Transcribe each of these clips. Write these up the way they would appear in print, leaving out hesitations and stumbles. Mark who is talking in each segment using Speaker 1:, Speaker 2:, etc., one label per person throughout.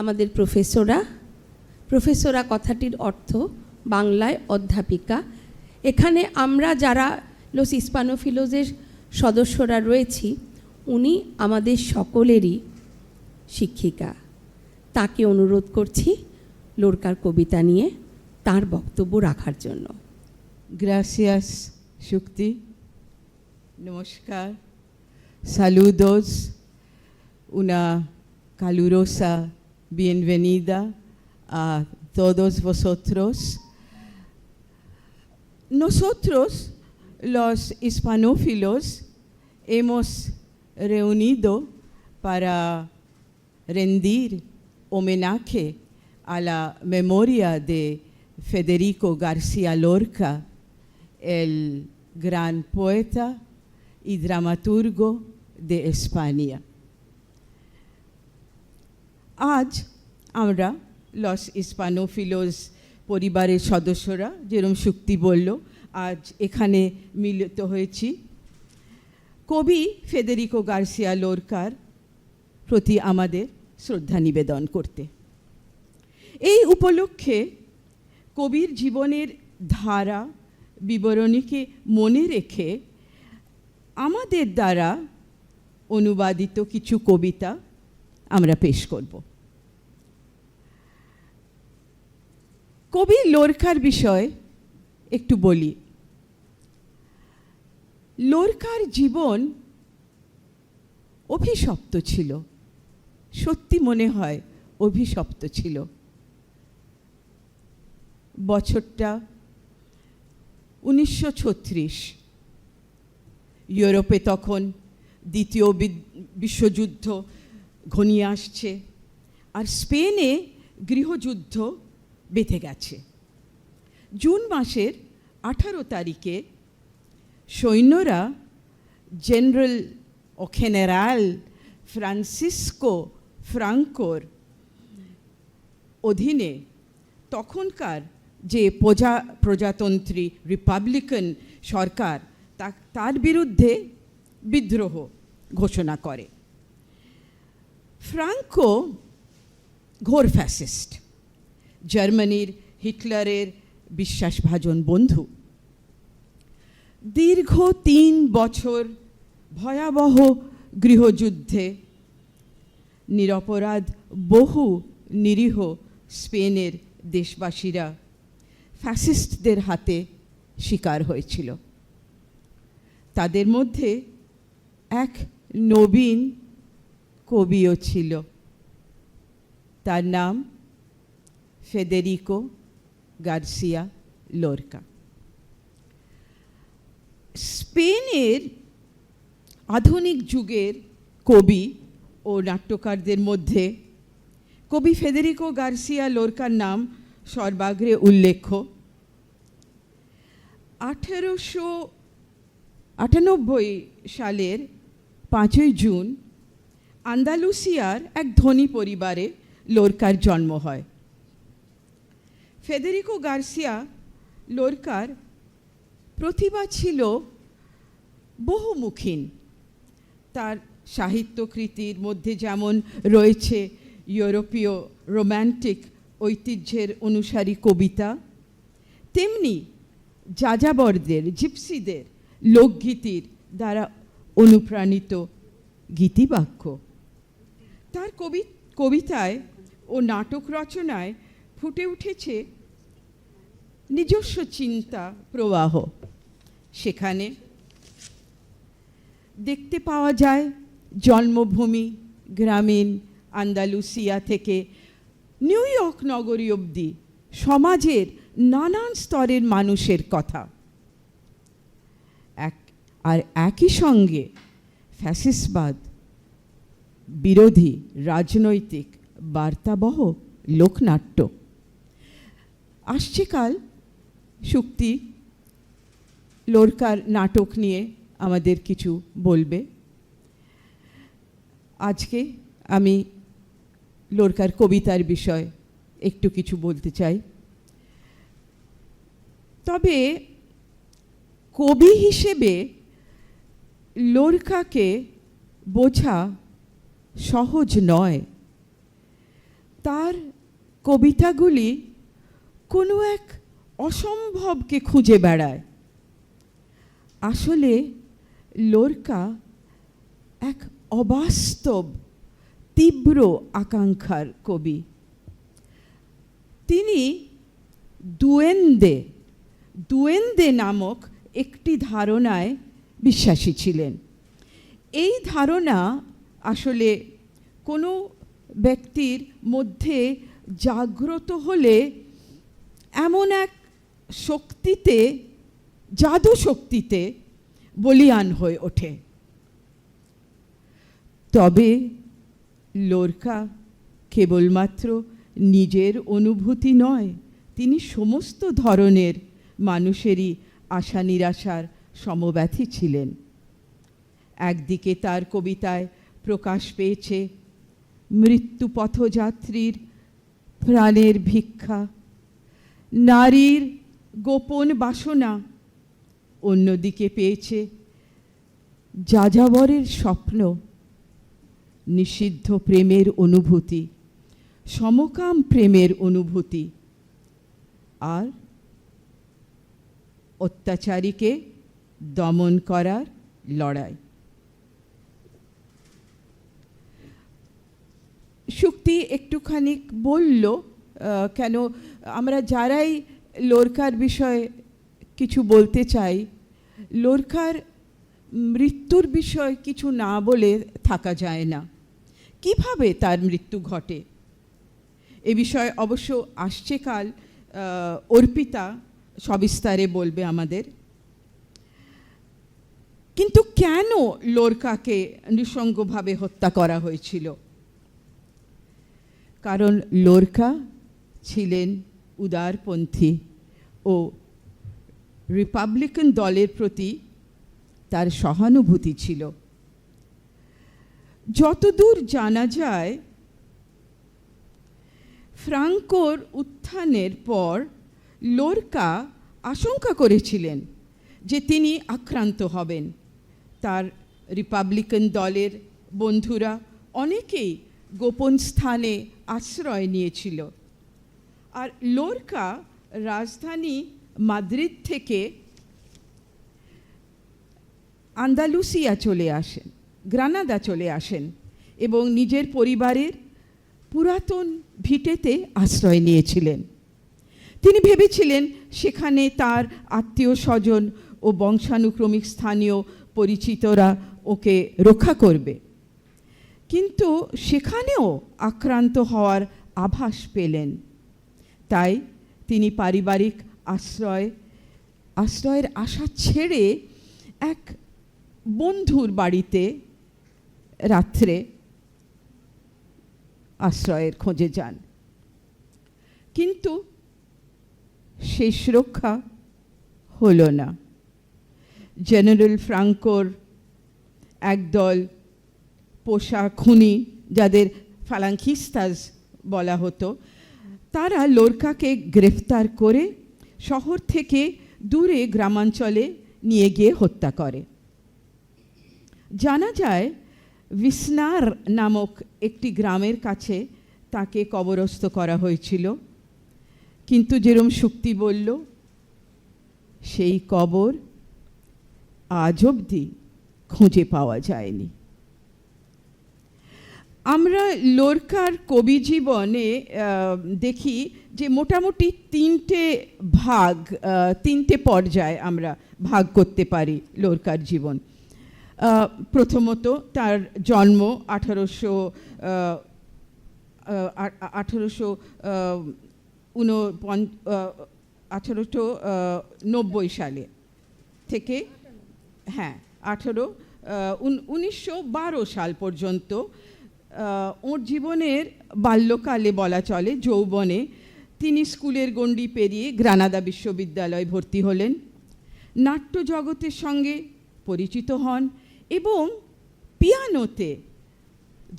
Speaker 1: আমাদের প্রফেসরা কথাটির অর্থ বাংলায় অধ্যাপিকা। এখানে আমরা যারা লস হিস্পানোফিলোসের সদস্যরা রয়েছি, উনি আমাদের সকলেরই শিক্ষিকা। তাকে অনুরোধ করছি লোরকার কবিতা নিয়ে তার বক্তব্য রাখার জন্য।
Speaker 2: Gracias, Shukti. Namaskar. Saludos. Una calurosa bienvenida a todos vosotros. Nosotros, los hispanófilos, hemos reunido para rendir homenaje a la memoria de Federico García Lorca, el gran poeta y dramaturgo de España. আজ আমরা loss হিস্পানোফিলোস পরিবারের সদস্যরা, যেরকম শুক্তি বলল, আজ এখানে মিলিত হয়েছি কবি ফেদেরিকো গার্সিয়া লোরকার প্রতি আমাদের শ্রদ্ধা নিবেদন করতে। এই উপলক্ষে কবির জীবনের ধারা বিবরণীকে মনে রেখে আমাদের দ্বারা অনুবাদিত কিছু কবিতা আমরা পেশ করব। কবি লোরকার বিষয়ে একটু বলি। লোরকার জীবন অভিশপ্ত ছিল, সত্যি মনে হয় অভিশপ্ত ছিল। বছরটা 1936। ইউরোপে তখন দ্বিতীয় বিশ্বযুদ্ধ ঘনিয়ে আসছে, আর স্পেনে গৃহযুদ্ধ বেঁধে গেছে। জুন মাসের 18 তারিখে সৈন্যরা জেনারেল ফ্রান্সিসকো ফ্রাঙ্কোর অধীনে তখনকার যে প্রজাতন্ত্রী রিপাবলিকান সরকার তার বিরুদ্ধে বিদ্রোহ ঘোষণা করে। ফ্রাঙ্কো ঘোর ফ্যাসিস্ট, জার্মানির হিটলারের বিশ্বাসভাজন বন্ধু। দীর্ঘ 3 বছর ভয়াবহ গৃহযুদ্ধে নিরপরাধ বহু নিরীহ স্পেনের দেশবাসীরা ফ্যাসিস্টদের হাতে শিকার হয়েছিল। তাদের মধ্যে এক নবীন কবিও ছিল, তার নাম ফেদেরিকো গার্সিয়া লোরকা। স্পেনের আধুনিক যুগের কবি ও নাট্যকারদের মধ্যে কবি ফেদেরিকো গার্সিয়া লোরকার নাম সর্বাগ্রে উল্লেখ্য। 1898 সালের 5 জুন আন্দালুসিয়ার এক ধনী পরিবারে লোরকার জন্ম হয়। ফেদেরিকো গার্সিয়া লোরকার প্রতিভা ছিল বহুমুখী। তার সাহিত্যকৃতির মধ্যে যেমন রয়েছে ইউরোপীয় রোম্যান্টিক ঐতিহ্যের অনুসারী কবিতা, তেমনি যাযাবরদের, জিপসিদের লোকগীতির দ্বারা অনুপ্রাণিত গীতিবাক্য। তার কবিতায় ও নাটক রচনায় ফুটে উঠেছে নিজস্ব চিন্তা প্রবাহ। সেখানে দেখতে পাওয়া যায় জন্মভূমি গ্রামীণ আন্দালুসিয়া থেকে নিউ ইয়র্ক নগরী অবধি সমাজের নানান স্তরের মানুষের কথা। আর একই সঙ্গে ফ্যাসিসবাদ বিরোধী রাজনৈতিক বার্তাবহ লোকনাট্য। আসছে কাল শুক্তি লোরকার নাটক নিয়ে আমাদের কিছু বলবে। আজকে আমি লোরকার কবিতার বিষয় একটু কিছু বলতে চাই। তবে কবি হিসেবে লোরকাকে বোঝা সহজ নয়। তার কবিতাগুলি কোনো এক অসম্ভবকে খুঁজে বেড়ায়। আসলে লোরকা এক অবাস্তব তীব্র আকাঙ্ক্ষার কবি। তিনি দুয়েন্দে নামক একটি ধারণায় বিশ্বাসী ছিলেন। এই ধারণা আসলে কোনো ব্যক্তির মধ্যে জাগ্রত হলে এমন এক শক্তিতে, জাদু শক্তিতে বলীয়ান হয়ে ওঠে। তবে লোরকা কেবলমাত্র নিজের অনুভূতি নয়, তিনি সমস্ত ধরনের মানুষেরই আশা নিরাশার সমব্যথী ছিলেন। একদিকে তার কবিতায় প্রকাশ পেয়েছে মৃত্যু পথযাত্রীর প্রাণের ভিক্ষা, নারীর গোপন বাসনা, অন্যদিকে পেয়েছে যাযাবরের স্বপ্ন, নিষিদ্ধ প্রেমের অনুভূতি, সমকাম প্রেমের অনুভূতি, আর অত্যাচারীকে দমন করার লড়াই। শুক্তি একটুখানি বলল, কেন আমরা যারাই লোরকার বিষয়ে কিছু বলতে চাই, লোরকার মৃত্যুর বিষয় কিছু না বলে থাকা যায় না। কিভাবে তার মৃত্যু ঘটে এ বিষয়ে অবশ্য আসছে কাল অর্পিতা সবিস্তারে বলবে আমাদের। কিন্তু কেন লোরকাকে নৃশংসভাবে হত্যা করা হয়েছিল? কারণ লোরকা ছিলেন উদারপন্থী ও রিপাবলিকান দলের প্রতি তার সহানুভূতি ছিল। যতদূর জানা যায়, ফ্রাঙ্কোর উত্থানের পর লোরকা আশঙ্কা করেছিলেন যে তিনি আক্রান্ত হবেন। তার রিপাবলিকান দলের বন্ধুরা অনেকেই গোপন স্থানে আশ্রয় নিয়েছিল। আর লোরকা রাজধানী মাদ্রিদ থেকে আন্দালুসিয়া চলে আসেন, গ্রানাদা চলে আসেন এবং নিজের পরিবারের পুরাতন ভিটেতে আশ্রয় নিয়েছিলেন। তিনি ভেবেছিলেন সেখানে তার আত্মীয় স্বজন ও বংশানুক্রমিক স্থানীয় পরিচিতরা ওকে রক্ষা করবে, কিন্তু সেখানেও আক্রান্ত হওয়ার আভাস পেলেন। তাই তিনি পারিবারিক আশ্রয়ের আশা ছেড়ে এক বন্ধুর বাড়িতে রাত্রে আশ্রয়ের খোঁজে যান। কিন্তু শেষ রক্ষা হলো না। জেনারেল ফ্রাঙ্কোর একদল পোষা খুনি, যাদের ফালাঙ্কিস্তাস বলা হতো, তারা লোরকাকে গ্রেফতার করে শহর থেকে দূরে গ্রামাঞ্চলে নিয়ে গিয়ে হত্যা করে। জানা যায় ভিসনার নামক একটি গ্রামের কাছে তাকে কবরস্থ করা হয়েছিল, কিন্তু যেরম শুক্তি বলল, সেই কবর আজ অবধি খুঁজে পাওয়া যায়নি। আমরা লোরকার কবি জীবনে দেখি যে মোটামুটি তিনটে পর্যায়ে আমরা ভাগ করতে পারি লোরকার জীবন। প্রথমত তার জন্ম 1890 সালে থেকে 1912 সাল পর্যন্ত ওর জীবনের বাল্যকালে বলা চলে, যৌবনে তিনি স্কুলের গণ্ডি পেরিয়ে গ্রানাদা বিশ্ববিদ্যালয়ে ভর্তি হলেন, নাট্য জগতের সঙ্গে পরিচিত হন এবং পিয়ানোতে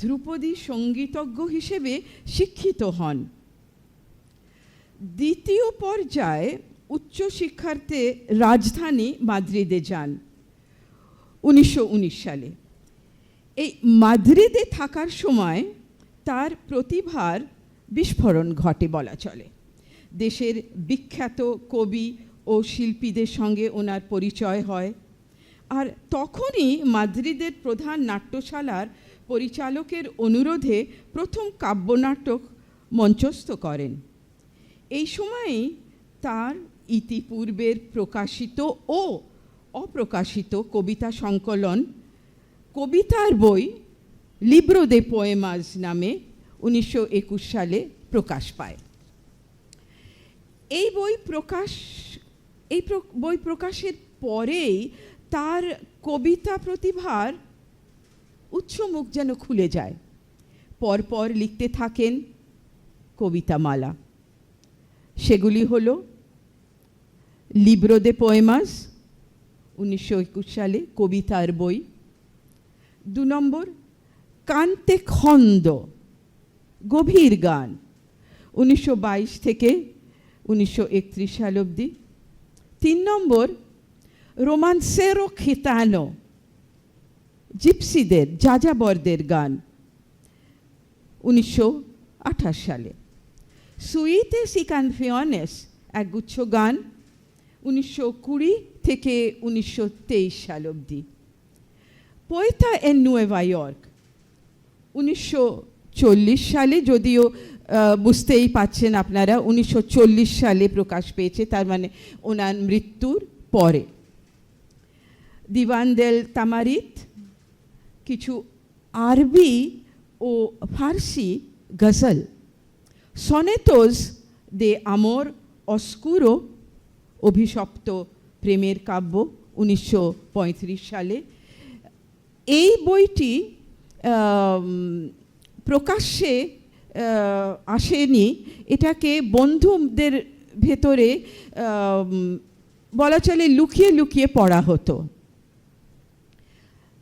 Speaker 2: ধ্রুপদী সঙ্গীতজ্ঞ হিসেবে শিক্ষিত হন। দ্বিতীয় পর্যায়ে উচ্চশিক্ষার্থে রাজধানী মাদ্রিদে যান 1919 সালে। এই মাদ্রিদে থাকার সময় তার প্রতিভার বিস্ফোরণ ঘটে বলা চলে। দেশের বিখ্যাত কবি ও শিল্পীদের সঙ্গে ওনার পরিচয় হয়। আর তখনই মাদ্রিদের প্রধান নাট্যশালার পরিচালকের অনুরোধে প্রথম কাব্যনাটক মঞ্চস্থ করেন। এই সময়েই তার ইতিপূর্বের প্রকাশিত ও অপ্রকাশিত কবিতা সংকলন কবিতার বই লিব্রো দে পোয়েমাস নামে 1921 সালে প্রকাশ পায়। এই বই প্রকাশের পরেই তার কবিতা প্রতিভার উৎসমুখ যেন খুলে যায়। পরপর লিখতে থাকেন কবিতামালা। সেগুলি হল লিব্রো দে পোয়েমাস 1921 সালে কবিতার বই। 2 নম্বর কান্তে খন্দ গভীর গান 1922 থেকে 1931 সাল অবধি। 3 নম্বর রোমান্সেরো খিতানো জিপসিদের যাযাবরদের গান 1928 সালে। সুইতেস y canciones একগুচ্ছ গান 1920 থেকে 1923 সাল অবধি। পোয়েতা এন নুয়েভা ইয়র্ক 1940 সালে, যদিও বুঝতেই পাচ্ছেন আপনারা 1940 সালে প্রকাশ পেয়েছে, তার মানে ওনার মৃত্যুর পরে। দিওয়ান দেল তামারিত কিছু আরবি ও ফার্সি গজল। সনেটোস দে আমোর অস্কুরো অভিশপ্ত প্রেমের কাব্য 1935 সালে। এই বইটি প্রকাশ্যে আসেনি, এটাকে বন্ধুদের ভেতরে বলা চলে লুকিয়ে লুকিয়ে পড়া হতো।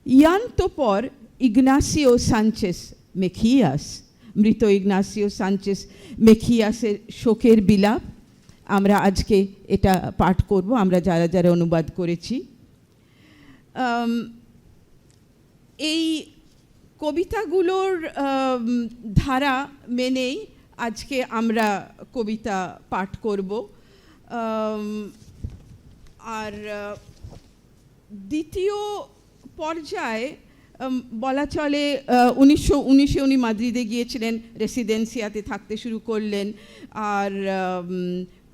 Speaker 2: ইয়ান্তোপর ইগনাসিও সানচেস মেখিয়াস, মৃত ইগনাসিও সানচেস মেখিয়াসের শোকের বিলাপ, আমরা আজকে এটা পাঠ করব, আমরা যারা যারা অনুবাদ করেছি। এই কবিতাগুলোর ধারা মেনেই আজকে আমরা কবিতা পাঠ করব। আর দ্বিতীয় পর্যায়ে বলা চলে 1919 উনি মাদ্রিদে গিয়েছিলেন, রেসিডেন্সিয়াতে থাকতে শুরু করলেন। আর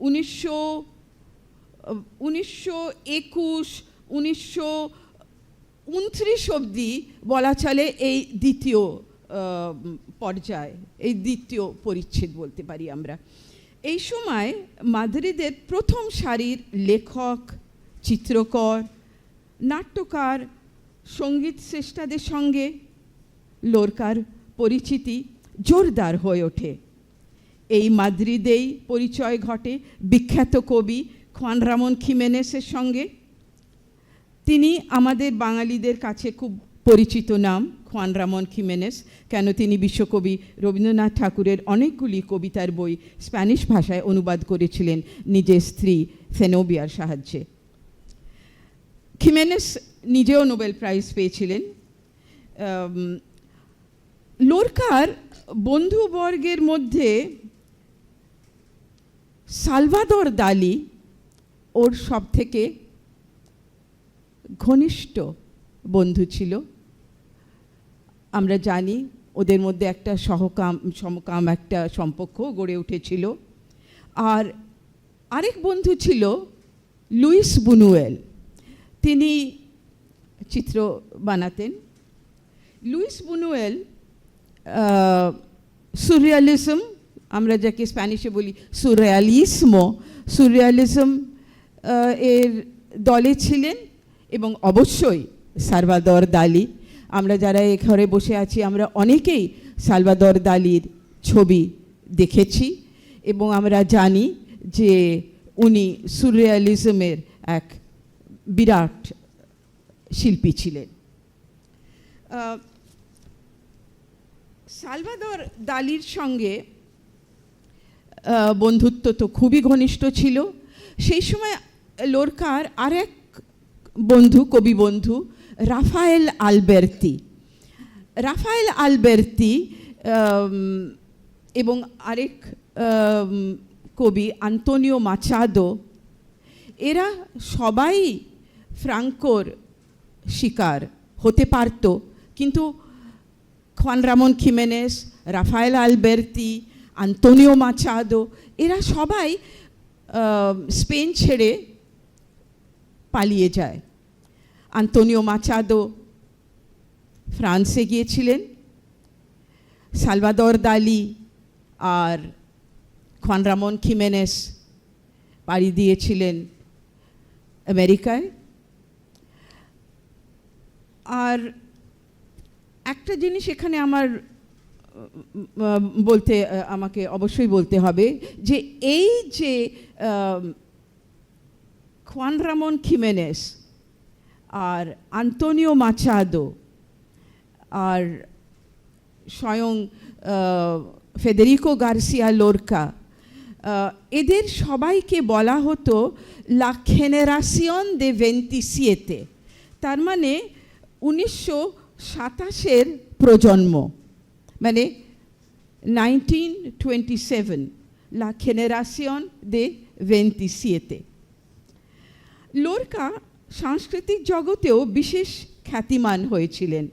Speaker 2: 1921 1929 অবধি বলা চলে এই দ্বিতীয় পর্যায়, এই দ্বিতীয় পরিচ্ছেদ বলতে পারি আমরা। এই সময় মাদ্রিদের প্রথম সারির লেখক, চিত্রকর, নাট্যকার, সঙ্গীত শ্রেষ্ঠাদের সঙ্গে লোরকার পরিচিতি জোরদার হয়ে ওঠে। এই মাদ্রিদেই পরিচয় ঘটে বিখ্যাত কবি খুয়ান রামন খিমেনেসের সঙ্গে। তিনি আমাদের বাঙালিদের কাছে খুব পরিচিত নাম, খুয়ান রামন খিমেনেস, কেন তিনি বিশ্বকবি রবীন্দ্রনাথ ঠাকুরের অনেকগুলি কবিতার বই স্প্যানিশ ভাষায় অনুবাদ করেছিলেন নিজের স্ত্রী ফেনোবিয়ার সাহায্যে। খিমেনেস নিজেও নোবেল প্রাইজ পেয়েছিলেন। লোরকার বন্ধুবর্গের মধ্যে সালভাদর দালি ওর সব থেকে ঘনিষ্ঠ বন্ধু ছিল। আমরা জানি ওদের মধ্যে একটা সমকাম একটা সম্পর্ক গড়ে উঠেছিল। আর আরেক বন্ধু ছিল লুইস বুনুয়েল, তিনি চিত্র বানাতেন। লুইস বুনুয়েল সুরিয়ালিজম, আমরা যাকে স্প্যানিশে বলি সুরিয়ালিজম এর দলে ছিলেন, এবং অবশ্যই সালভাদর দালি। আমরা যারা এ ঘরে বসে আছি আমরা অনেকেই সালভাদর দালির ছবি দেখেছি এবং আমরা জানি যে উনি সুরিয়ালিজমের এক বিরাট শিল্পী ছিলেন। সালভাদর দালির সঙ্গে বন্ধুত্ব তো খুবই ঘনিষ্ঠ ছিল। সেই সময় লোরকার আরেক বন্ধু, কবি বন্ধু রাফায়েল আলবের্তি এবং আরেক কবি আন্তোনিও মাচাদো, এরা সবাই ফ্রাঙ্কোর শিকার হতে পারত, কিন্তু Juan Ramon Jimenez, Rafael Alberti, Antonio Machado এরা সবাই স্পেন ছেড়ে পালিয়ে যায়। আন্তোনিও মাচাদো ফ্রান্সে গিয়েছিলেন, সালভাদর দালি আর খুয়ান রামন খিমেনেস পাড়ি দিয়েছিলেন আমেরিকায়। আর একটা জিনিস এখানে আমাকে অবশ্যই বলতে হবে যে এই যে খুয়ান রামন খিমেনেস আর আন্তোনিও মাচাদো আর স্বয়ং ফেদেরিকো গার্সিয়া লোরকা, এদের সবাইকে বলা হতো লা জেনারেশন দে 27, তার মানে 1927 প্রজন্ম, মানে 1927, লা জেনারেশন দে 27। লোরকা সাংস্কৃতিক জগতেও বিশেষ খ্যাতিমান হয়েছিলেন।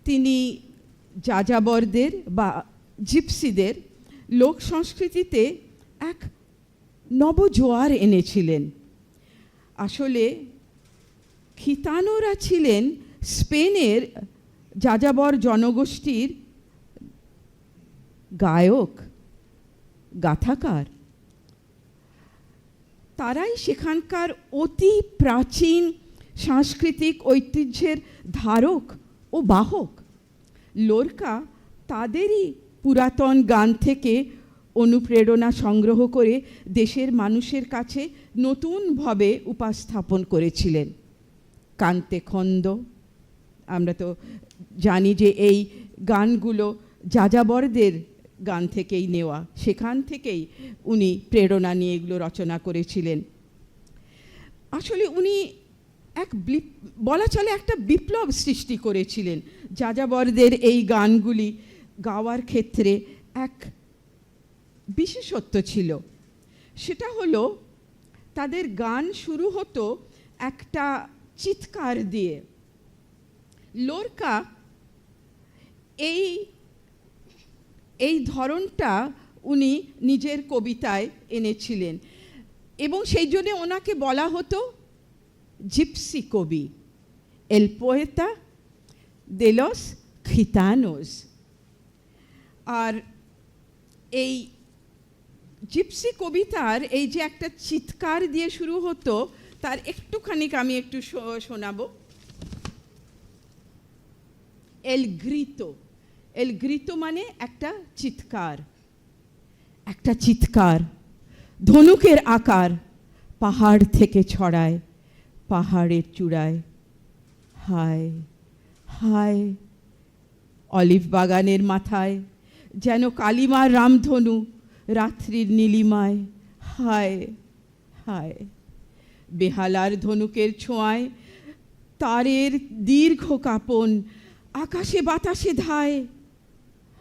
Speaker 2: তিনি যাযাবরদের বা জিপসিদের লোক সংস্কৃতিতে এক নবজোয়ার এনেছিলেন। আসলে খিতানোরা ছিলেন স্পেনের যাযাবর জনগোষ্ঠীর গায়ক, গাথাকার। তারাই সেখানকার অতি প্রাচীন সাংস্কৃতিক ঐতিহ্যের ধারক ও বাহক। লোরকা তাদেরই পুরাতন গান থেকে অনুপ্রেরণা সংগ্রহ করে দেশের মানুষের কাছে নতুনভাবে উপস্থাপন করেছিলেন। কান্তে খন্দ, আমরা তো জানি যে এই গানগুলো যাযাবরদের গান থেকেই নেওয়া, সেখান থেকেই উনি প্রেরণা নিয়ে এগুলো রচনা করেছিলেন। আসলে উনি বলা চলে একটা বিপ্লব সৃষ্টি করেছিলেন। যাযাবরদের এই গানগুলি গাওয়ার ক্ষেত্রে এক বিশেষত্ব ছিল, সেটা হলো তাদের গান শুরু হতো একটা চিৎকার দিয়ে। লোরকা এই ধরনটা উনি নিজের কবিতায় এনেছিলেন এবং সেই জন্য ওনাকে বলা হতো জিপসি কবি, এল পোয়েতা দে লস গিতানোস। আর এই জিপসি কবিতার এই যে একটা চিৎকার দিয়ে শুরু হতো, তার একটুখানি আমি একটু শোনাবো। এল গ্রিতো, এল গ্রিতো মানে একটা চিৎকার, একটা চিৎকার ধনুকের আকার পাহাড় থেকে ছড়ায় পাহাড়ের চূড়ায়। হায় হায় অলিভ বাগানের মাথায় যেন কালিমার রামধনু রাত্রির নীলিমায়। হায় হায় বেহালার ধনুকের ছোঁয়ায় তারের দীর্ঘ কাপন আকাশে বাতাসে ধায়।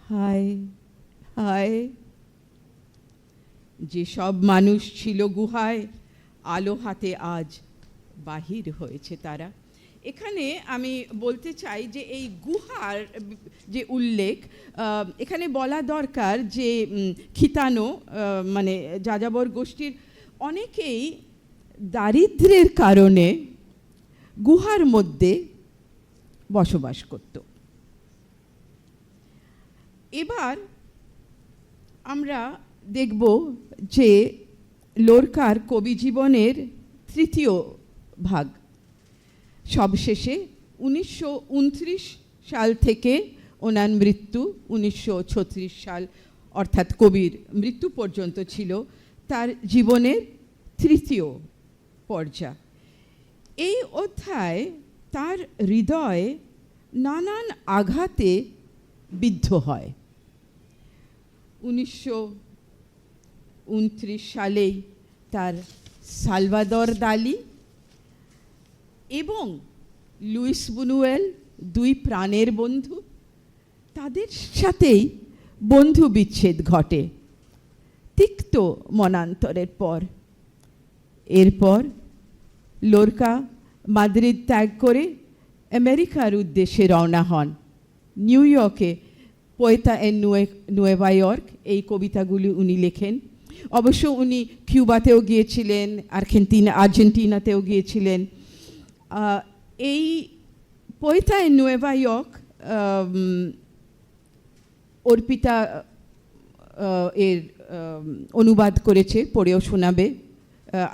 Speaker 2: হায় হায় যেসব মানুষ ছিল গুহায় আলো হাতে আজ বাহির হয়েছে তারা। এখানে আমি বলতে চাই যে এই গুহার যে উল্লেখ এখানে বলা দরকার যে খিতানো মানে যাযাবর গোষ্ঠীর অনেকেই দারিদ্র্যের কারণে গুহার মধ্যে বসবাস করত। এবার আমরা দেখব যে লোরকার কবি জীবনের তৃতীয় ভাগ। সবশেষে 1929 সাল থেকে ওনার মৃত্যু 1936 সাল, অর্থাৎ কবির মৃত্যু পর্যন্ত ছিল তার জীবনের তৃতীয় পর্যায়। এই অধ্যায় তার হৃদয়ে নানান আঘাতে বিদ্ধ হয়। 1929 সালেই তার সালভাদর দালি এবং লুইস বুনুয়েল, দুই প্রাণের বন্ধু, তাদের সাথেই বন্ধু বিচ্ছেদ ঘটে তিক্ত মনান্তরের পর। এরপর লোরকা মাদ্রিদ ত্যাগ করে আমেরিকার উদ্দেশ্যে রওনা হন। নিউ ইয়র্কে পোয়েতা এন নুয়েভা ইয়র্ক এই কবিতাগুলি উনি লেখেন। অবশ্য উনি কিউবাতেও গিয়েছিলেন, আর্জেন্টিনাতেও গিয়েছিলেন। এই পোয়েতা এন নুয়েভা ইয়র্ক অর্পিতা এর অনুবাদ করেছে, পড়েও শোনাবে।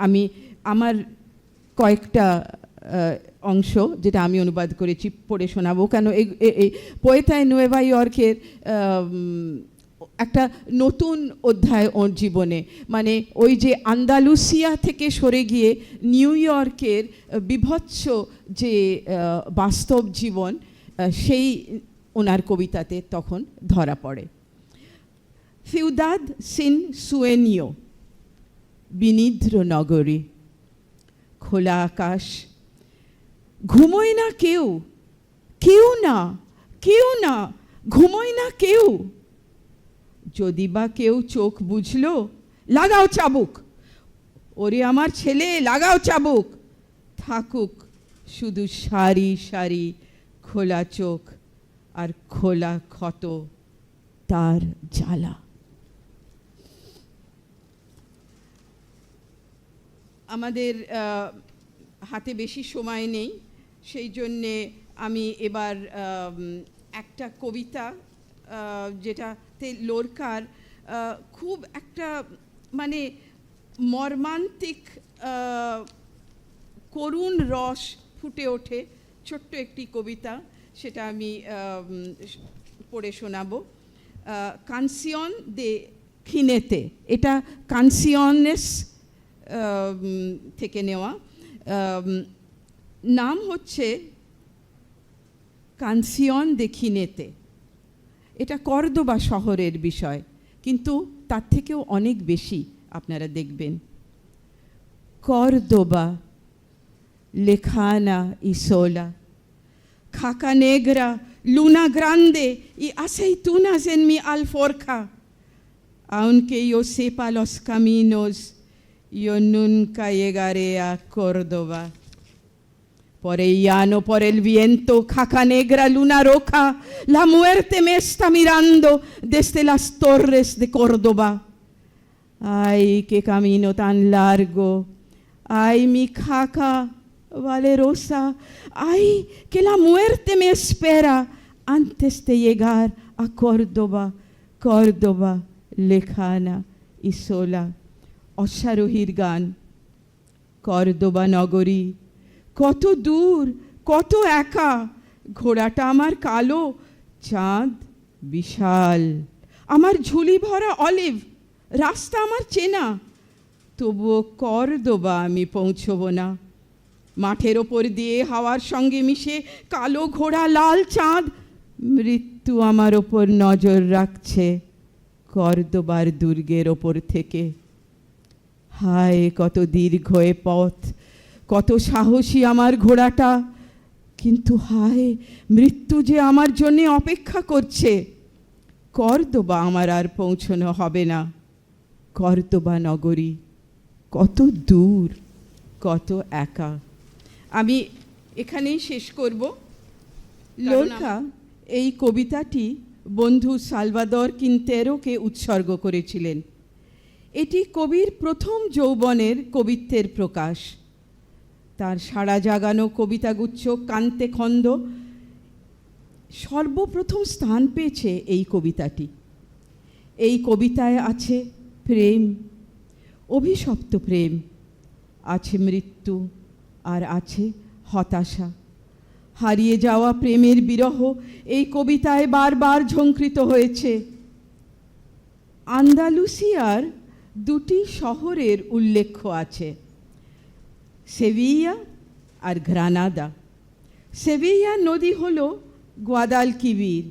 Speaker 2: আমি আমার কয়েকটা অংশ যেটা আমি অনুবাদ করেছি পড়ে শোনাবো, কেন এই পোয়েতা এন নুয়েভা ইয়র্কের একটা নতুন অধ্যায় ওর জীবনে। মানে ওই যে আন্দালুসিয়া থেকে সরে গিয়ে নিউ ইয়র্কের বিভৎস যে বাস্তব জীবন, সেই ওনার কবিতাতে তখন ধরা পড়ে। ফিউদাদ সিন সুয়েনিও, বিনিদ্র নগরী, খোলা আকাশ, ঘুমোয় না কেউ, কেউ না, কেউ না, ঘুমোয় না কেউ। যদি বা কেউ চোখ বুঝলো, লাগাও চাবুক, ওরে আমার ছেলে লাগাও চাবুক। থাকুক শুধু সারি সারি খোলা চোখ আর খোলা ক্ষত তার জ্বালা। আমাদের হাতে বেশি সময় নেই, সেই জন্যে আমি এবার একটা কবিতা যেটাতে লোরকার খুব একটা মানে মর্মান্তিক করুণ রস ফুটে ওঠে, ছোট্ট একটি কবিতা, সেটা আমি পড়ে শোনাবো। কানসিয়ন দে খিনেতে, এটা কানসিয়নেস থেকে নেওয়া। নাম হচ্ছে কানসিয়ন দে খিনেতে। এটা কর্দোবা শহরের বিষয়, কিন্তু তার থেকেও অনেক বেশি, আপনারা দেখবেন। কর্দোবা, লেখানা y sola, Caca negra, luna grande y aceitunas en mi alforja. Aunque yo sepa los caminos, yo nunca llegaré a Córdoba. Por el llano, por el viento, caca negra, luna roja, la muerte me está mirando desde las torres de Córdoba. Ay, qué camino tan largo. Ay, mi caca valerosa. Ay, que la muerte me espera antes de llegar a Córdoba, Córdoba lejana y sola. অশ্বারোহীর গান। কর্দোবা নগরী, কত দূর, কত একা, ঘোড়াটা আমার কালো, চাঁদ বিশাল, আমার ঝুলি ভরা অলিভ, রাস্তা আমার চেনা, তবুও কর্দোবা আমি পৌঁছব না। মাঠের ওপর দিয়ে হাওয়ার সঙ্গে মিশে কালো ঘোড়া, লাল চাঁদ, মৃত্যু আমার ওপর নজর রাখছে কর্দোবার দুর্গের ওপর থেকে। হায় কত দীর্ঘ এ পথ, কত সাহসী আমার ঘোড়াটা, কিন্তু হায় মৃত্যু যে আমার জন্যে অপেক্ষা করছে। কর্দোবা আমার আর পৌঁছানো হবে না। কর্দোবা নগরী কত দূর, কত একা। আমি এখানেই শেষ করব। লোরকা এই কবিতাটি বন্ধু সালভাদর কিন্তেরোকে উৎসর্গ করেছিলেন। এটি কবির প্রথম যৌবনের কবিত্বের প্রকাশ। তার সাড়া জাগানো কবিতাগুচ্ছ কান্তে খন্দ সর্বপ্রথম স্থান পেয়েছে এই কবিতাটি। এই কবিতায় আছে প্রেম, অভিশপ্ত প্রেম, আছে মৃত্যু, আর আছে হতাশা। হারিয়ে যাওয়া প্রেমের বিরহ এই কবিতায় বারবার ঝঙ্কৃত হয়েছে। আন্দালুসিয়ার দুটি শহরের উল্লেখ আছে, সেভিয়া আর গ্রানাদা। সেভিয়া নদী হল গুয়াদালকিবির,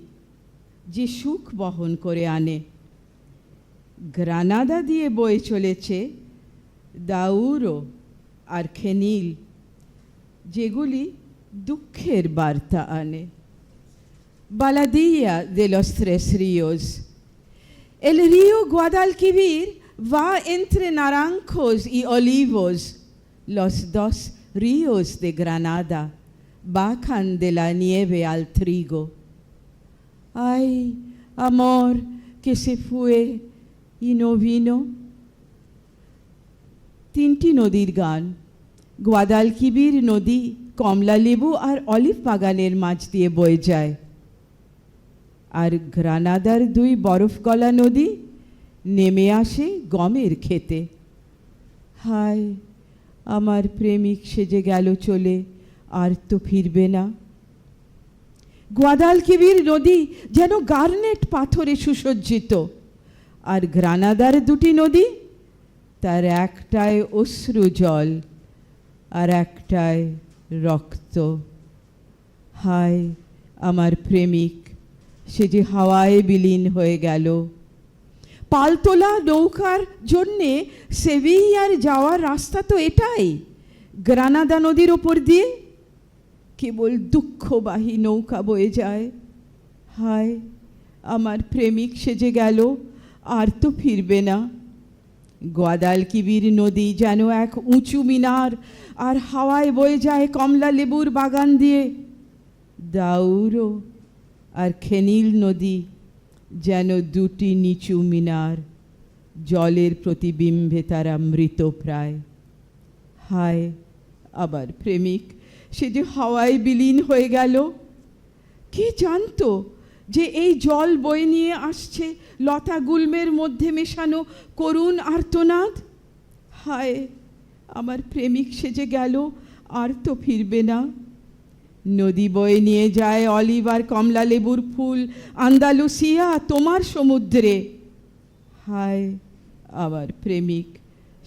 Speaker 2: যে সুখ বহন করে আনে। গ্রানাদা দিয়ে বয়ে চলেছে দাউরো আর খেনিল, যেগুলি দুঃখের বার্তা আনে। বালাদিয়া de los Tres Ríos, El río Guadalquivir va entre naranjos y olivos. Los dos ríos de Granada bajan de la nieve al trigo. Ay, amor que se fue y no vino. তিনটি নদীর গান। গোয়াদালকিবির নদী কমলালেবু আর olive বাগানের মাঝ দিয়ে বয়ে যায়, আর গ্রানাদার দুই বরফ গলা নদী নেমে আসে গমের খেতে। হায়, আমার প্রেমিক সেজে গেল চলে, আর তো ফিরবে না। গোয়াদালকিবির নদী যেন গার্নেট পাথরে সুসজ্জিত, আর গ্রানাদার দুটি নদী, তার একটায় অশ্রু জল আর একটায় রক্ত। হায়, আমার প্রেমিক সে যে হাওয়ায় বিলীন হয়ে গেল। পালতোলা নৌকার জন্যে সেভিয়ার যাওয়ার রাস্তা তো এটাই, গ্রানাদা নদীর ওপর দিয়ে কেবল দুঃখবাহী নৌকা বয়ে যায়। হায়, আমার প্রেমিক সেজে গেল, আর তো ফিরবে না। গোয়াদালকিবির নদী যেন এক উঁচু মিনার, আর হাওয়ায় বয়ে যায় কমলা লেবুর বাগান দিয়ে। দাউরো আর খেনিল নদী যেন দুটি নিচু মিনার, জলের প্রতিবিম্বে তারা মৃত প্রায়। হায়, আবার প্রেমিক সে যে হাওয়ায় বিলীন হয়ে গেল। কে জানতো যে এই জল বয়ে নিয়ে আসছে লতা গুল্মের মধ্যে মেশানো করুণ আর্তনাদ। হায়, আমার প্রেমিক সেজে গেল, আর তো ফিরবে না। নদী বয়ে নিয়ে যায় অলিভ আর কমলা লেবুর ফুল আন্দালুসিয়া তোমার সমুদ্রে। হায়, আমার প্রেমিক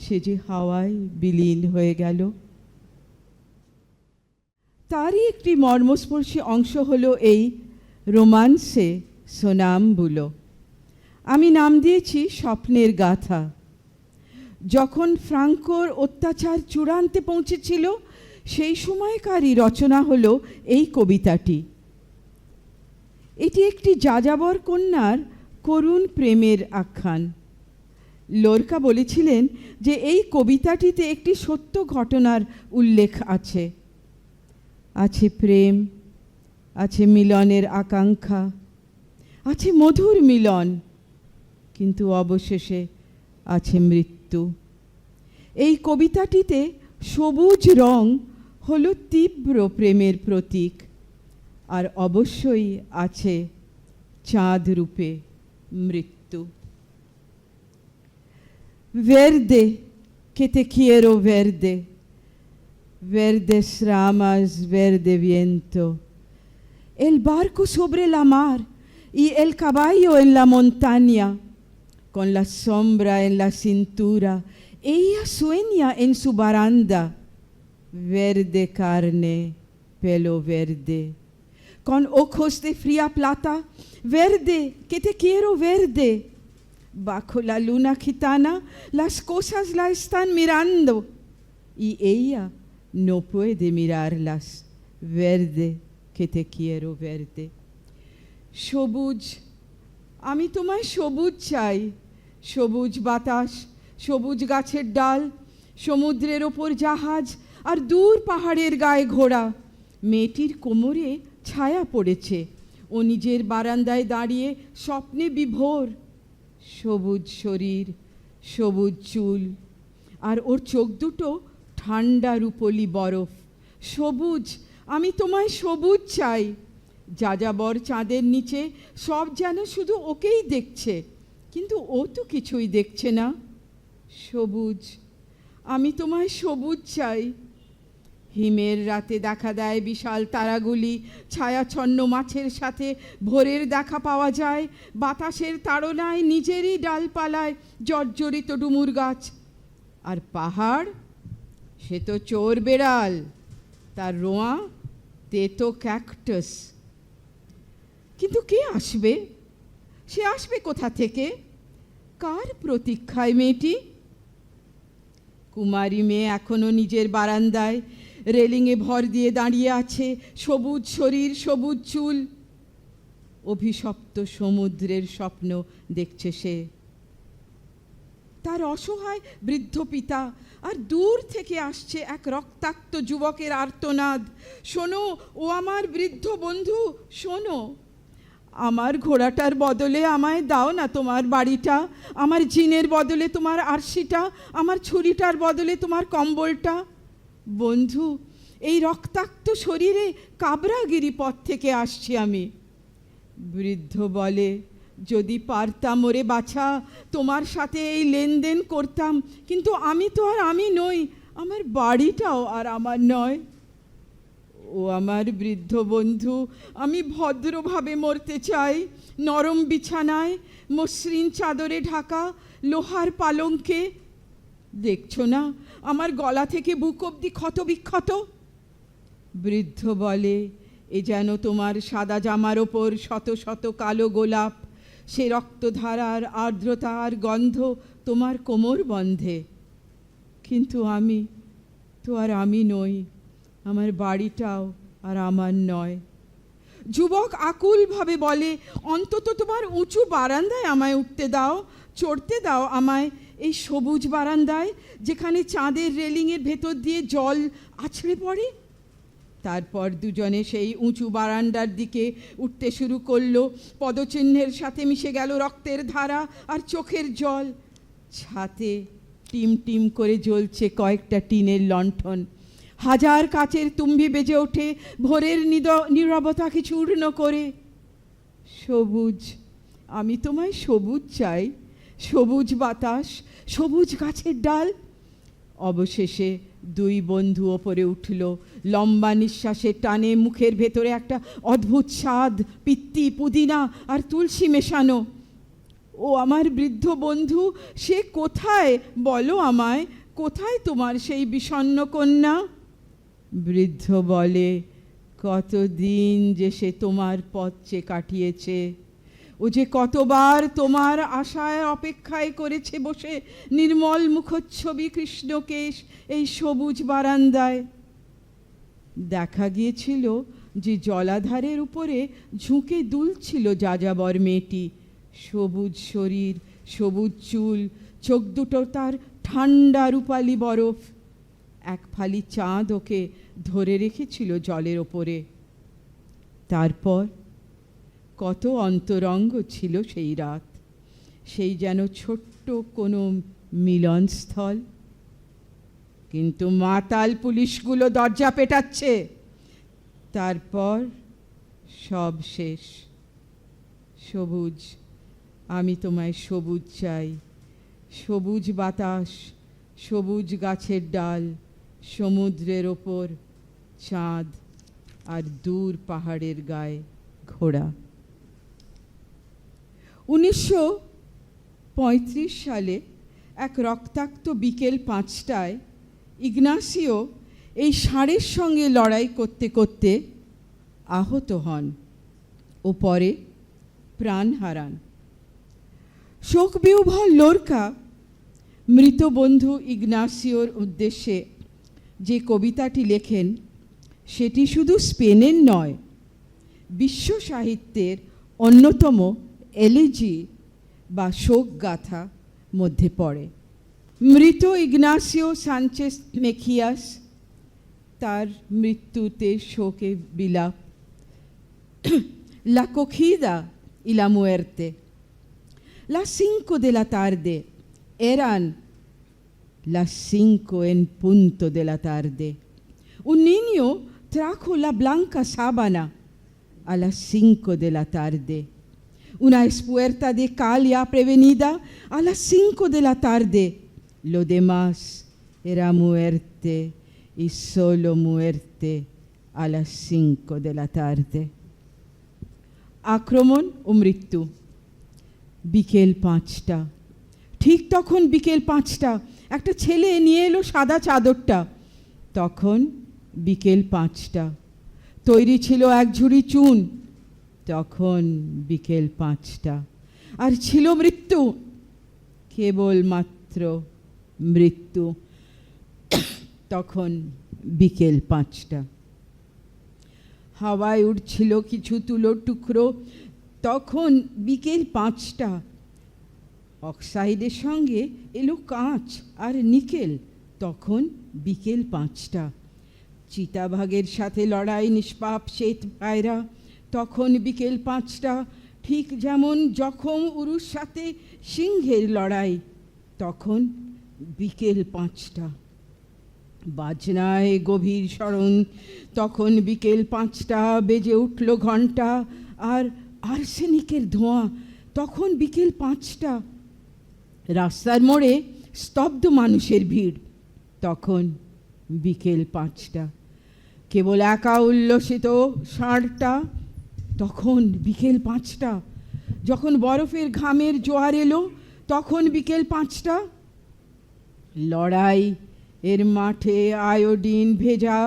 Speaker 2: সে যে হাওয়ায় বিলীন হয়ে গেল। তারই একটি মর্মস্পর্শী অংশ হলো এই রোমান্সে সোনাম্বুলো। আমি নাম দিয়েছি স্বপ্নের গাথা। যখন ফ্রাঙ্কোর অত্যাচার চূড়ান্তে পৌঁছেছিল, সেই সময়কারই রচনা হলো এই কবিতাটি। এটি একটি যাযাবর কন্যার করুণ প্রেমের আখ্যান। লোরকা বলেছিলেন যে এই কবিতাটিতে একটি সত্য ঘটনার উল্লেখ আছে। আছে প্রেম, আছে মিলনের আকাঙ্ক্ষা, আছে মধুর মিলন, কিন্তু অবশেষে আছে মৃত্যু। এই কবিতাটিতে সবুজ রং হলো তীব্র প্রেমের প্রতীক, আর অবশ্যই আছে চাঁদ রূপে মৃত্যু। Verde, que te quiero verde, verdes ramas, verde viento, el barco sobre la mar y el caballo en la montaña, con la sombra en la cintura, ella sueña en su baranda, verde carne, pelo verde, con ojos de fría plata, verde, que te quiero verde. Bajo la luna gitana las cosas la están mirando y ella no puede mirarlas, verde, que te quiero verde. সবুজ, আমি তোমায় সবুজ চাই, সবুজ বাতাস, সবুজ গাছের ডাল, সমুদ্রের ওপর জাহাজ, আর দূর পাহাড়ের গায়ে ঘোড়া। মেয়েটির কোমরে ছায়া পড়েছে, ও নিজের বারান্দায় দাঁড়িয়ে স্বপ্নে বিভোর। সবুজ শরীর, সবুজ চুল, আর ওর চোখ দুটো ঠান্ডা রূপলি বরফ। সবুজ, আমি তোমায় সবুজ চাই। যাযাবর চাঁদের নিচে সব যেন শুধু ওকেই দেখছে, কিন্তু ও তো কিছুই দেখছে না। সবুজ, আমি তোমায় সবুজ চাই। হিমের রাতে দেখা দেয় বিশাল তারাগুলি, ছায়াছন্ন মাছের সাথে ভোরের দেখা পাওয়া যায়। বাতাসের তাড়নায় নিজেরই ডালপালায় জর্জরিত ডুমুর গাছ। আর পাহাড়, সে তো চোর বেড়াল, তার রোঁয়া তেতো ক্যাকটাস। কিন্তু কে আসবে? সে আসবে কোথা থেকে? কার প্রতীক্ষায় মেয়েটি? কুমারী মেয়ে এখনো নিজের বারান্দায় রেলিংয়ে ভর দিয়ে দাঁড়িয়ে আছে, সবুজ শরীর, সবুজ চুল। অভিশপ্ত সমুদ্রের স্বপ্ন দেখছে সে। তার অসহায় বৃদ্ধ পিতা, আর দূর থেকে আসছে এক রক্তাক্ত যুবকের আর্তনাদ, শোনো ও আমার বৃদ্ধ বন্ধু, শোনো, আমার ঘোড়াটার বদলে আমায় দাও না তোমার বাড়িটা, আমার জিনের বদলে তোমার আরশিটা, আমার ছুরিটার বদলে তোমার কম্বলটা। বন্ধু, এই রক্তাক্ত শরীরে কাবরাগিরি পথ থেকে আসছি আমি। বৃদ্ধ বলে, যদি পারতাম ওরে বাছা, তোমার সাথে এই লেনদেন করতাম, কিন্তু আমি তো আর আমি নই, আমার বাড়িটাও আর আমার নয়। ও আমার বৃদ্ধ বন্ধু, আমি ভদ্রভাবে মরতে চাই, নরম বিছানায়, মসৃণ চাদরে ঢাকা, লোহার পালঙ্কে। দেখছো না আমার গলা থেকে বুক অবধি ক্ষত বিক্ষত? বৃদ্ধ বলে, এ যেন তোমার সাদা জামার ওপর শত শত কালো গোলাপ, সে রক্তধারার আর্দ্রতার গন্ধ তোমার কোমর বন্ধে। কিন্তু আমি তো আর আমি নই, আমার বাড়িটাও আর আমার নয়। যুবক আকুলভাবে বলে, অন্তত তোমার উঁচু বারান্দায় আমায় উঠতে দাও, চড়তে দাও আমায় এই সবুজ বারান্দায়, যেখানে চাঁদের রেলিংয়ের ভেতর দিয়ে জল আছড়ে পড়ে। তারপর দুজনে সেই উঁচু বারান্দার দিকে উঠতে শুরু করলো। পদচিহ্নের সাথে মিশে গেল রক্তের ধারা আর চোখের জল। ছাতে টিম টিম করে জ্বলছে কয়েকটা টিনের লণ্ঠন, হাজার কাচের তুম্বি বেজে ওঠে ভোরের নীরবতাকে চূর্ণ করে। সবুজ, আমি তোমায় সবুজ চাই, সবুজ বাতাস, সবুজ গাছের ডাল। অবশেষে দুই বন্ধু ওপরে উঠল, লম্বা নিঃশ্বাসের টানে মুখের ভেতরে একটা অদ্ভুত স্বাদ, পিত্তি, পুদিনা আর তুলসী মেশানো। ও আমার বৃদ্ধ বন্ধু, সে কোথায় বলো আমায়, কোথায় তোমার সেই বিষণ্ণ কন্যা? বৃদ্ধ বলে, কতদিন যে সে তোমার পথ চেয়ে কাটিয়েছে, ও যে কতবার তোমার আশায় অপেক্ষায় করেছে বসে নির্মল মুখচ্ছবি কৃষ্ণকেশ এই সবুজ বারান্দায়। দেখা গিয়েছিল যে জলাধারের উপরে ঝুঁকে দুলছিল যাযাবর মেয়েটি, সবুজ শরীর, সবুজ চুল, চোখ দুটো তার ঠান্ডা রূপালি বরফ। এক ফালি চাঁদ ওকে ধরে রেখেছিল জলের ওপরে। তারপর কত অন্তরঙ্গ ছিল সেই রাত, সেই যেন ছোট্ট কোনো মিলনস্থল। কিন্তু মাতাল পুলিশগুলো দরজা পেটাচ্ছে। তারপর সব শেষ। সবুজ, আমি তোমায় সবুজ চাই, সবুজ বাতাস, সবুজ গাছের ডাল, সমুদ্রের ওপর চাঁদ, আর দূর পাহাড়ের গায়ে ঘোড়া। 1935 সালে এক রক্তাক্ত বিকেল 5টায় ইগনাসিও এই ষাঁড়ের সঙ্গে লড়াই করতে করতে আহত হন ও পরে প্রাণ হারান। শোকবিহ্বল লোরকা মৃত বন্ধু ইগনাসিওর উদ্দেশ্যে যে কবিতাটি লেখেন, সেটি শুধু স্পেনের নয়, বিশ্ব সাহিত্যের অন্যতম এলিজি বা শোক গাথা মধ্যে পড়ে। মৃত ইগনাসিও সানচেজ মেখিয়াস, তার মৃত্যুতে শোকে বিলাপ। La cogida y la muerte. Las 5 de la tarde eran las 5 en punto de la tarde. Un niño trajo la blanca sábana a las 5 de la tarde. Una espuerta de cal ya prevenida a las 5 de la tarde. Lo demás era muerte y solo muerte a las 5 de la tarde. আক্রমণ ও মৃত্যু। বিকেল 5টা, ঠিক তখন বিকেল 5টা, একটা ছেলে নিয়ে এলো সাদা চাদরটা। তখন বিকেল 5টা, তৈরি ছিল এক ঝুড়ি চুন। তখন বিকেল 5টা, আর ছিল মৃত্যু, কেবলমাত্র মৃত্যু। তখন বিকেল 5টা। হাওয়ায় উঠছিল কিছু তুলোর টুকরো, তখন বিকেল 5টা। অক্সাইডের সঙ্গে এলো কাঁচ আর নিকেল, তখন বিকেল 5টা। চিতাবাঘের সাথে লড়াই নিষ্পাপ শ্বেত পায়রা, তখন বিকেল 5টা। ঠিক যেমন জখম উরুর সাথে সিংহের লড়াই, তখন বিকেল 5টা। বাজনায় গভীর স্মরণ, তখন বিকেল 5টা। বেজে উঠল ঘণ্টা, আর আর্সেনিকের ধোঁয়া, তখন বিকেল 5টা। রাস্তার মোড়ে স্তব্ধ মানুষের ভিড়, তখন বিকেল 5টা। কেবল একা উল্লসিত ষাঁড়টা, তখন বিকেল 5টা। যখন বরফের ঘামের জোয়ার এলো, তখন বিকেল 5টা। লড়াই এর মাঠে আয়োডিন ভেজা,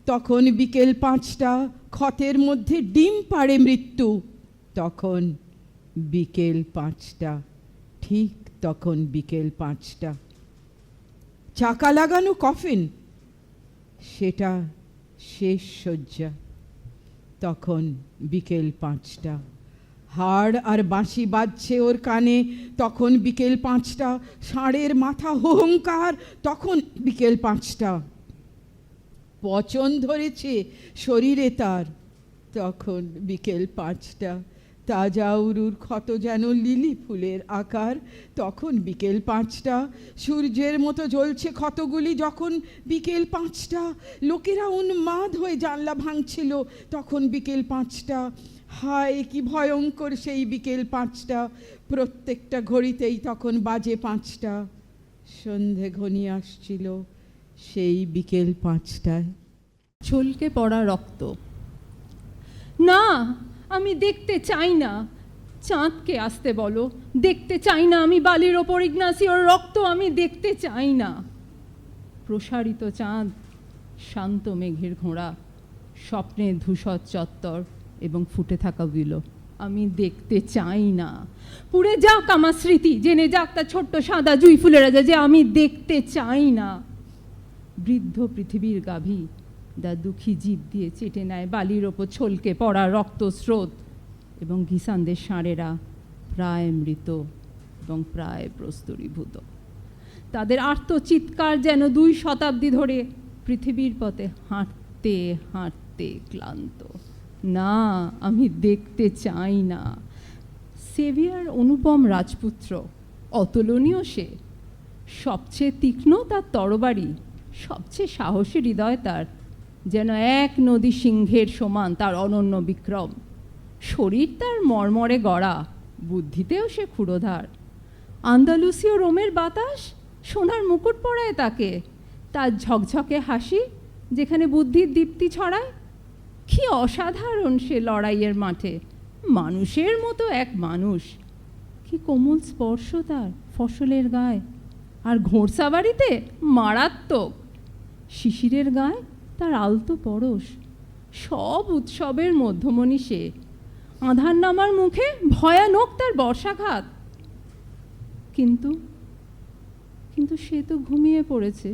Speaker 2: তখন বিকেল 5টা। ক্ষতের মধ্যে ডিম পাড়ে মৃত্যু, তখন বিকেল 5টা। ঠিক তখন বিকেল 5টা। চাকা লাগানো কফিন, সেটা শেষ শয্যা, তখন বিকেল 5টা। হাড় আর বাঁশি বাজছে ওর কানে, তখন বিকেল 5টা। ষাঁড়ের মাথা হুংকার, তখন বিকেল 5টা। পচন ধরেছে শরীরে তার, তখন বিকেল 5টা। তাজা উরুর ক্ষত যেন লিলি ফুলের আকার, তখন বিকেল 5টা। সূর্যের মতো জ্বলছে ক্ষতগুলি, যখন বিকেল 5টা। লোকেরা উন্মাদ হয়ে জানলা ভাঙছিল, তখন বিকেল 5টা। হায় কি ভয়ঙ্কর সেই বিকেল 5টা। প্রত্যেকটা ঘড়িতেই তখন বাজে 5টা। সন্ধে ঘনিয়ে আসছিল সেই বিকেল 5টায়।
Speaker 3: ছলকে পড়া রক্ত। না, আমি দেখতে চাই না। চাঁদকে আসতে বলো, দেখতে চাই না আমি বালির ওপর ইগনাসিওর রক্ত, আমি দেখতে চাই না। প্রসারিত চাঁদ, শান্ত মেঘের ঘোড়া, স্বপ্নের ধূসর চত্বর এবং ফুটে থাকা বিলো, আমি দেখতে চাই না। পুড়ে যাক আমার স্মৃতি, জেনে যাক তার ছোট্ট সাদা জুই ফুলেরা যে আমি দেখতে চাই না। বৃদ্ধ পৃথিবীর গাভী দা দুঃখী জীব দিয়ে চেটে নেয় বালির ওপর ছলকে পড়া রক্ত স্রোত, এবং ঘিসানদের ষাঁড়েরা প্রায় মৃত এবং প্রায় প্রস্তরীভূত। তাদের আর্তচিৎকার যেন 2 শতাব্দী ধরে পৃথিবীর পথে হাঁটতে হাঁটতে ক্লান্ত। না, আমি দেখতে চাই না। সেভিয়ার অনুপম রাজপুত্র, অতুলনীয় সে, সবচেয়ে তীক্ষ্ণ তার তরবারি, সবচেয়ে সাহসী হৃদয় তার, যেন এক নদী সিংহের সমান তার অনন্য বিক্রম। শরীর তার মর্মরে গড়া, বুদ্ধিতেও সে ক্ষুরোধার। আন্দালুসীয় রোমের বাতাস সোনার মুকুট পরায় তাকে, তার ঝকঝকে হাসি যেখানে বুদ্ধির দীপ্তি ছড়ায়। কি অসাধারণ সে লড়াইয়ের মাঠে, মানুষের মতো এক মানুষ। কি কোমল স্পর্শ তার ফসলের গায়ে, আর ঘোড়সাবাড়িতে মারাত্মক। শিশিরের গায়ে তার আলতো পরশ, সব উৎসবের মধ্যমণি সে। আঁধার নামার মুখে ভয়ানক তার বর্ষাঘাত। কিন্তু কিন্তু সে তো ঘুমিয়ে পড়েছে,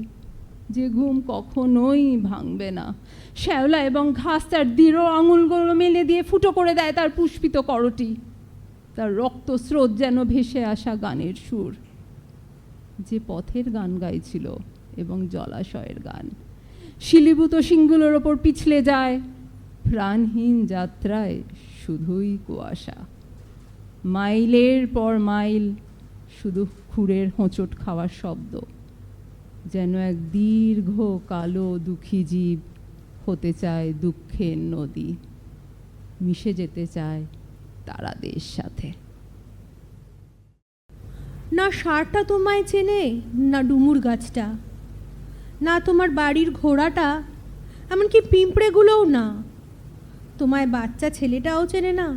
Speaker 3: যে ঘুম কখনোই ভাঙবে না। শ্যাওলা এবং ঘাস তার দৃঢ় আঙুলগুলো মেলে দিয়ে ফুটো করে দেয় তার পুষ্পিত করটি। তার রক্তস্রোত যেন ভেসে আসা গানের সুর, যে পথের গান গাইছিল এবং জলাশয়ের গান। শিলীভূত সিংগুলোর ওপর পিছলে যায় প্রাণহীন যাত্রায় শুধুই কুয়াশা। মাইলের পর মাইল শুধু খুরের হোঁচট খাওয়ার শব্দ, যেন এক দীর্ঘ কালো দুঃখী জীব হতে চায় দুঃখের নদী, মিশে যেতে চায় তারাদের সাথে।
Speaker 4: না ষাঁড়টা তোমায় চেনে, না ডুমুর গাছটা, না তোমার বাড়ির ঘোড়াটা, এমনকি পিঁপড়েগুলোও না। তোমায় বাচ্চা ছেলেটাও চেনে না,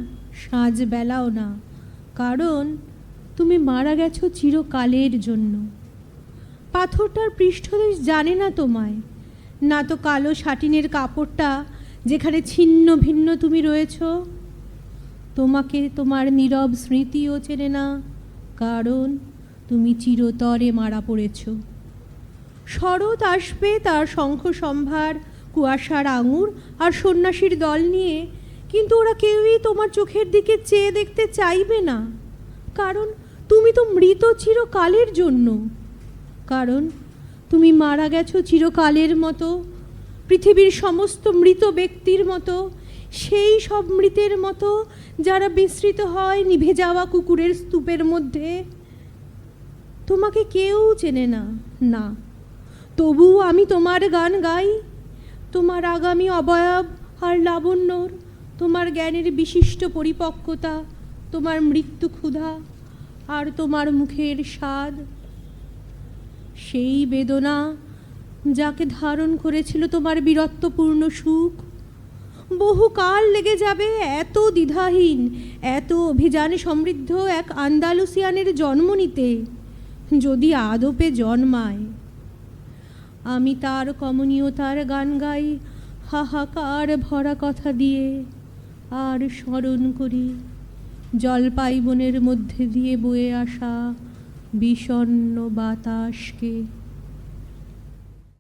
Speaker 4: সাঁঝবেলাও না, কারণ তুমি মারা গেছো চিরকালের জন্য। পাথরটার পৃষ্ঠদেশ জানে না তোমায়, না তো কালো সাটিনের কাপড়টা যেখানে ছিন্ন ভিন্ন তুমি রয়েছ। তোমাকে তোমার নীরব স্মৃতিও চেনে না, কারণ তুমি চিরতরে মারা পড়েছ। শরৎ আসবে তার শঙ্খ সম্ভার, কুয়াশার আঙুর আর সন্ন্যাসীর দল নিয়ে, কিন্তু ওরা কেউই তোমার চোখের দিকে চেয়ে দেখতে চাইবে না, কারণ তুমি তো মৃত চিরকালের জন্য, কারণ তুমি মারা গেছো চিরকালের মতো, পৃথিবীর সমস্ত মৃত ব্যক্তির মতো, সেই সব মৃতের মতো যারা বিস্মৃত হয় নিভে যাওয়া কুকুরের স্তূপের মধ্যে। তোমাকে কেউ চেনে না, না, তবুও আমি তোমার গান গাই, তোমার আগামী অবয়ব আর লাবণ্যর, তোমার জ্ঞানের বিশিষ্ট পরিপক্কতা, তোমার মৃত্যু ক্ষুধা আর তোমার মুখের স্বাদ। সেই বেদনা যাকে ধারণ করেছিল তোমার বীরত্বপূর্ণ সুখ, বহুকাল লেগে যাবে এত দ্বিধাহীন, এত অভিযান সমৃদ্ধ এক আন্দালুসিয়ানের জন্ম নিতে, যদি আদপে জন্মায়। আমি তার কমনীয়তার গান গাই হাহাকার ভরা কথা দিয়ে, আর স্মরণ করি জলপাই বনের মধ্যে দিয়ে বয়ে আসা বিষণ্ণ বাতাসকে।